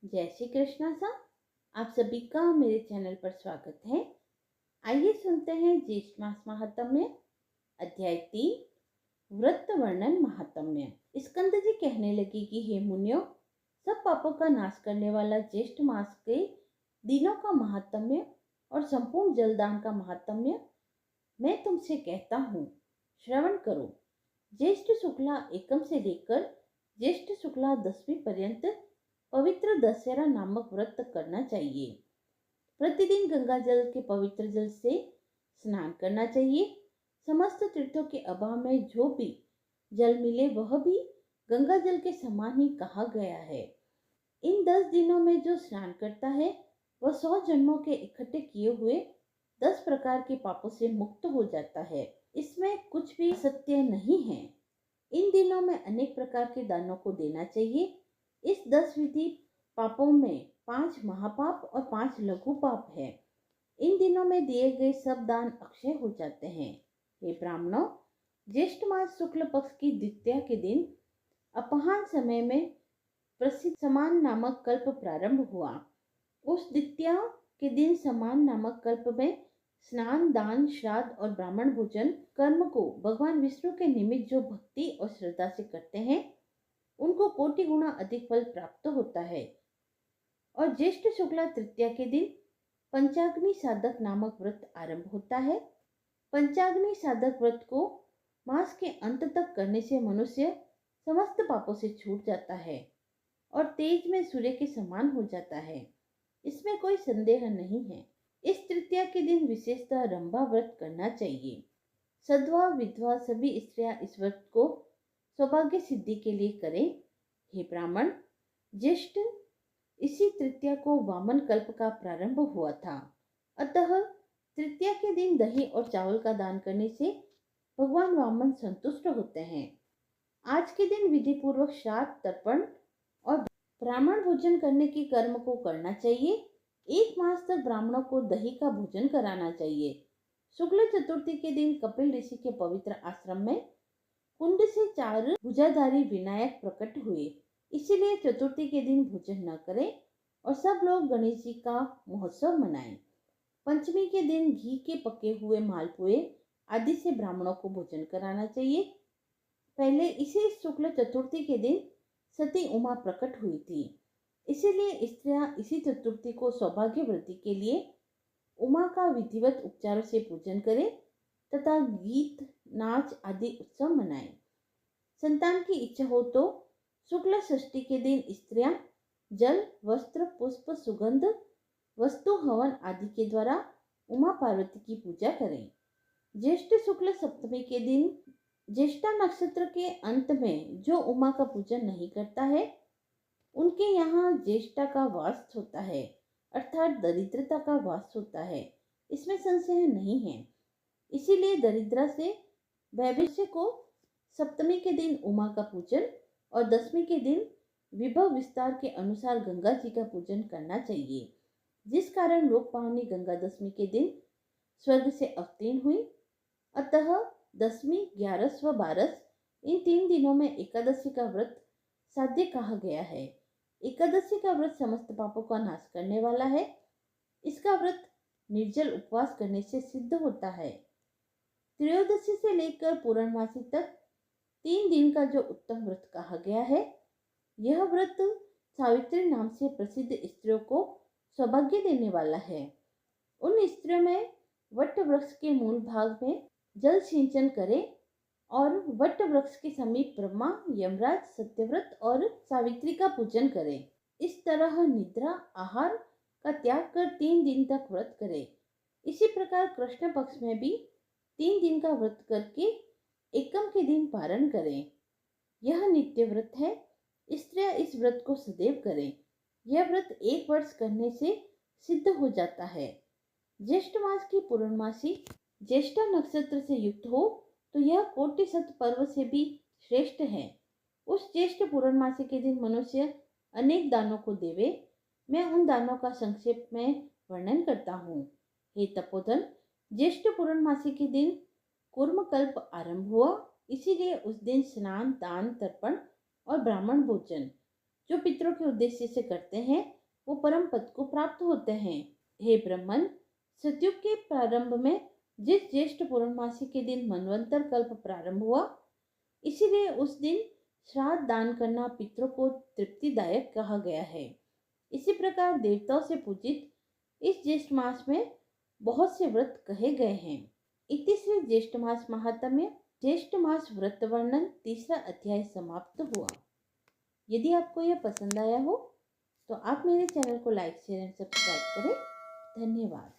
जय श्री कृष्णा सा। आप सभी का मेरे चैनल पर स्वागत है। आइए सुनते हैं ज्येष्ठ मास महात्म्य अध्याय 3 व्रत वर्णन महात्म्य। स्कंद जी कहने लगी कि हे मुनियों, सब पापों का नाश करने वाला ज्येष्ठ मास के दिनों का महात्म्य और संपूर्ण जलदान का महात्म्य मैं तुमसे कहता हूँ, श्रवण करो। ज्येष्ठ शुक्ला एकम से लेकर ज्येष्ठ शुक्ला दसवीं पर्यंत पवित्र दशहरा नामक व्रत करना चाहिए। प्रतिदिन गंगा जल के पवित्र जल से स्नान करना चाहिए। समस्त तीर्थों के अभाव में जो भी जल मिले वह भी गंगा जल के समान ही कहा गया है। इन 10 दिनों में जो स्नान करता है वह 100 जन्मों के इकट्ठे किए हुए 10 प्रकार के पापों से मुक्त हो जाता है। इसमें कुछ भी सत्य नहीं है। इन दिनों में अनेक प्रकार के दानों को देना चाहिए। इस 10 विधि पापों में 5 महापाप और 5 लघु पाप है। इन दिनों में दिए गए सब दान अक्षय हो जाते हैं। हे ब्राह्मणों, ज्येष्ठ मास शुक्ल पक्ष की द्वितीया के दिन अपहान समय में प्रसिद्ध समान नामक कल्प प्रारंभ हुआ। उस द्वितीया के दिन समान नामक कल्प में स्नान, दान, श्राद्ध और ब्राह्मण भोजन कर्म को भगवान विष्णु के निमित्त जो भक्ति और श्रद्धा से करते हैं उनको कोटि गुना अधिक फल प्राप्त होता है। और ज्येष्ठ शुक्ला तृतीया के दिन पंचाग्नि साधक नामक व्रत आरंभ होता है। पंचाग्नि साधक व्रत को मास के अंत तक करने से मनुष्य समस्त पापों से छूट जाता है और तेज में सूर्य के समान हो जाता है। इसमें कोई संदेह नहीं है। इस तृतीया के दिन विशेषतः रंभा व्रत करना चाहिए। सद्वा विधवा सभी स्त्रियां इस व्रत को सौभाग्य सिद्धि के लिए करें। हे ब्राह्मण, ज्येष्ठ इसी तृतीया को वामन कल्प का प्रारंभ हुआ था। अतः तृतीया के दिन दही और चावल का दान करने से भगवान वामन संतुष्ट होते हैं। आज के दिन विधि पूर्वक श्राद्ध, तर्पण और ब्राह्मण भोजन करने की कर्म को करना चाहिए। 1 मास तक ब्राह्मणों को दही का भोजन कराना चाहिए। शुक्ल चतुर्थी के दिन कपिल ऋषि के पवित्र आश्रम में कुंड से 4 भुजाधारी विनायक प्रकट हुए। इसीलिए चतुर्थी के दिन भोजन न करें और सब लोग गणेश जी का महोत्सव मनाएं। पंचमी के दिन घी के पके हुए मालपुए आदि से ब्राह्मणों को भोजन कराना चाहिए। पहले इसी शुक्ल चतुर्थी के दिन सती उमा प्रकट हुई थी। इसीलिए स्त्रियां इसी चतुर्थी को सौभाग्य वृद्धि के लिए उमा का विधिवत उपचारों से पूजन करें तथा गीत, नाच आदि उत्सव मनाएं। संतान की इच्छा हो तो शुक्ल षष्ठी के दिन स्त्रियां जल, वस्त्र, पुष्प, सुगंध वस्तु, हवन आदि के द्वारा उमा पार्वती की पूजा करें। ज्येष्ठ शुक्ल सप्तमी के दिन ज्येष्ठा नक्षत्र के अंत में जो उमा का पूजन नहीं करता है उनके यहाँ ज्येष्ठा का वास होता है, अर्थात दरिद्रता का वास होता है। इसमें संशय नहीं है। इसीलिए दरिद्रा से भविष्य को सप्तमी के दिन उमा का पूजन और दसवीं के दिन विभव विस्तार के अनुसार गंगा जी का पूजन करना चाहिए, जिस कारण लोक पावनी गंगा दशमी के दिन स्वर्ग से अवतीर्ण हुई। अतः दसवीं, 11th व 12th इन 3 दिनों में एकादशी का व्रत साध्य कहा गया है। एकादशी का व्रत समस्त पापों का नाश करने वाला है। इसका व्रत निर्जल उपवास करने से सिद्ध होता है। त्रयोदशी से लेकर पूर्णमासी तक 3 दिन का जो उत्तम व्रत कहा गया है, यह व्रत सावित्री नाम से प्रसिद्ध स्त्रियों को सौभाग्य देने वाला है। उन स्त्रियों में वट वृक्ष के मूल भाग में जल सिंचन करें और वट वृक्ष के समीप ब्रह्मा, यमराज, सत्यव्रत और सावित्री का पूजन करें। इस तरह निद्रा, आहार का त्याग कर 3 दिन तक व्रत करें। इसी प्रकार कृष्ण पक्ष में भी 3 दिन का व्रत करके एकम के दिन पारण करें। यह नित्य व्रत है। स्त्रियां इस व्रत को सदैव करें। यह व्रत 1 वर्ष करने से सिद्ध हो जाता है। ज्येष्ठ मास की पूर्णमासी ज्येष्ठा नक्षत्र से युक्त हो तो यह कोटि सत पर्व से भी श्रेष्ठ है। उस ज्येष्ठ पूर्णमासी के दिन मनुष्य अनेक दानों को देवे। मैं उन दानों का संक्षेप में वर्णन करता हूँ। हे तपोधन, ज्येष्ठ पूर्णमासी के दिन कूर्म कल्प आरंभ हुआ। इसीलिए उस दिन स्नान, दान, तर्पण और ब्राह्मण भोजन जो पितरों के उद्देश्य से करते हैं वो परम पद को प्राप्त होते हैं। हे ब्राह्मण, सतयुग के प्रारंभ में जिस ज्येष्ठ पूर्णमासी के दिन मनवंतर कल्प प्रारंभ हुआ, इसीलिए उस दिन श्राद्ध दान करना पितरों को तृप्तिदायक कहा गया है। इसी प्रकार देवताओं से पूजित इस ज्येष्ठ मास में बहुत से व्रत कहे गए हैं। इति श्री ज्येष्ठ मास महात्म्य ज्येष्ठ मास व्रत वर्णन तीसरा अध्याय समाप्त हुआ। यदि आपको यह पसंद आया हो तो आप मेरे चैनल को लाइक शेयर एंड सब्सक्राइब करें। धन्यवाद।